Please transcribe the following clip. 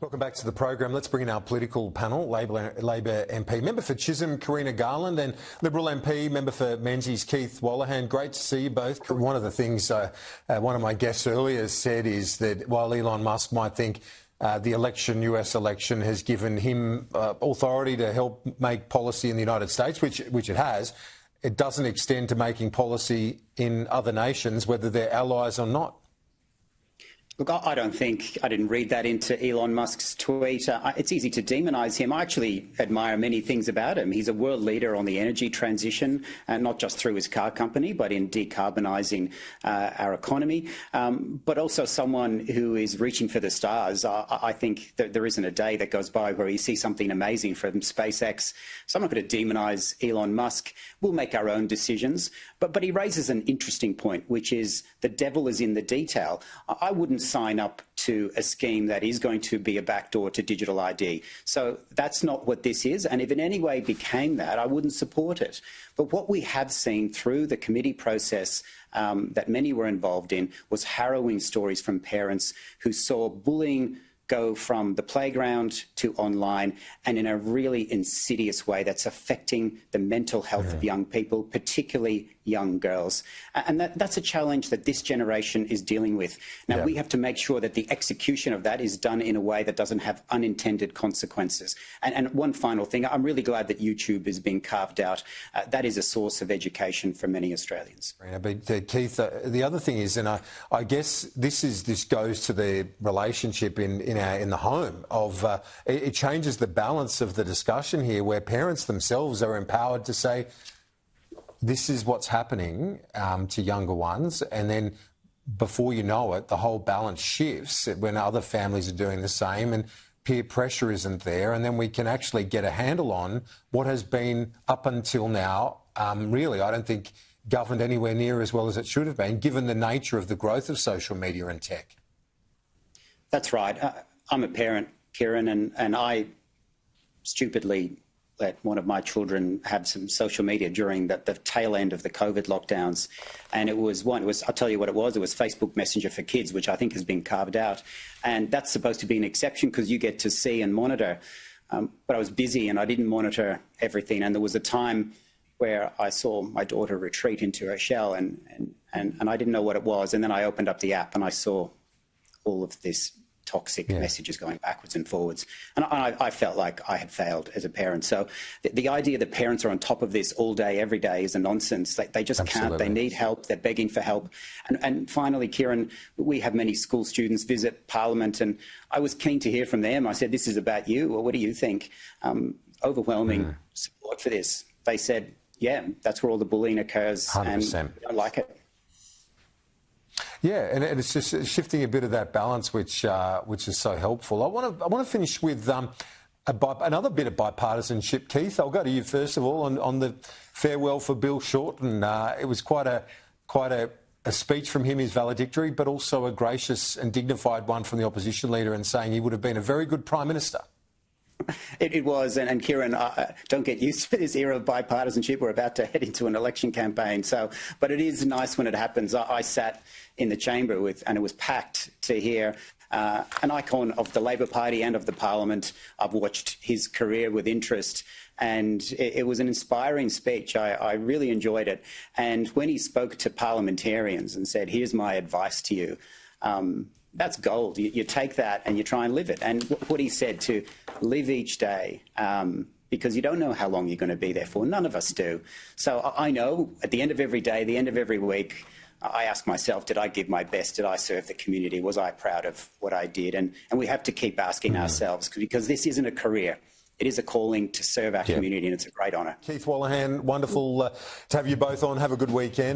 Welcome back to the program. Let's bring in our political panel. Labor MP, member for Chisholm, Kieran Garland, and Liberal MP, member for Menzies, Keith Wallahan. Great to see you both. One of the things one of my guests earlier said is that while Elon Musk might think the US election has given him authority to help make policy in the United States, which it has, it doesn't extend to making policy in other nations, whether they're allies or not. Look, I didn't read that into Elon Musk's tweet. It's easy to demonise him. I actually admire many things about him. He's a world leader on the energy transition, not just through his car company, but in decarbonising our economy, but also someone who is reaching for the stars. I think that there isn't a day that goes by where you see something amazing from SpaceX. So I'm not going to demonise Elon Musk. We'll make our own decisions. But he raises an interesting point, which is the devil is in the detail. I wouldn't sign up to a scheme that is going to be a backdoor to digital ID. So that's not what this is. And if in any way became that, I wouldn't support it. But what we have seen through the committee process that many were involved in was harrowing stories from parents who saw bullying go from the playground to online, and in a really insidious way that's affecting the mental health of young people, particularly young girls. And that's a challenge that this generation is dealing with. Now, we have to make sure that the execution of that is done in a way that doesn't have unintended consequences. And one final thing, I'm really glad that YouTube is being carved out. That is a source of education for many Australians. But Keith, the other thing is, and I guess this goes to the relationship in the home of it changes the balance of the discussion here, where parents themselves are empowered to say, this is what's happening to younger ones, and then before you know it, the whole balance shifts when other families are doing the same and peer pressure isn't there, and then we can actually get a handle on what has been up until now, really, I don't think, governed anywhere near as well as it should have been, given the nature of the growth of social media and tech. That's right. I'm a parent, Kieran, and I stupidly let one of my children have some social media during the tail end of the COVID lockdowns. And I'll tell you what it was Facebook Messenger for Kids, which I think has been carved out. And that's supposed to be an exception because you get to see and monitor. But I was busy and I didn't monitor everything. And there was a time where I saw my daughter retreat into her shell and I didn't know what it was. And then I opened up the app and I saw all of this toxic messages going backwards and forwards. And I felt like I had failed as a parent. So the idea that parents are on top of this all day, every day is a nonsense. They just can't. They need help. They're begging for help. And finally, Kieran, we have many school students visit Parliament, and I was keen to hear from them. I said, this is about you. Well, what do you think? Overwhelming support for this. They said, yeah, that's where all the bullying occurs. 100%. And we don't like it. Yeah, and it's just shifting a bit of that balance, which is so helpful. I want to finish with another bit of bipartisanship. Keith, I'll go to you first of all on the farewell for Bill Shorten. It was quite a speech from him, his valedictory, but also a gracious and dignified one from the opposition leader, and saying he would have been a very good Prime Minister. It was, and Kieran, don't get used to this era of bipartisanship. We're about to head into an election campaign, but it is nice when it happens. I sat in the chamber and it was packed to hear an icon of the Labor Party and of the Parliament. I've watched his career with interest, and it was an inspiring speech. I really enjoyed it. And when he spoke to parliamentarians and said, here's my advice to you, that's gold. You take that and you try and live it. And what he said, to live each day, because you don't know how long you're going to be there for. None of us do. So I know at the end of every day, the end of every week, I ask myself, did I give my best? Did I serve the community? Was I proud of what I did? And we have to keep asking ourselves, because this isn't a career. It is a calling to serve our community, and it's a great honour. Keith Wallahan, wonderful to have you both on. Have a good weekend.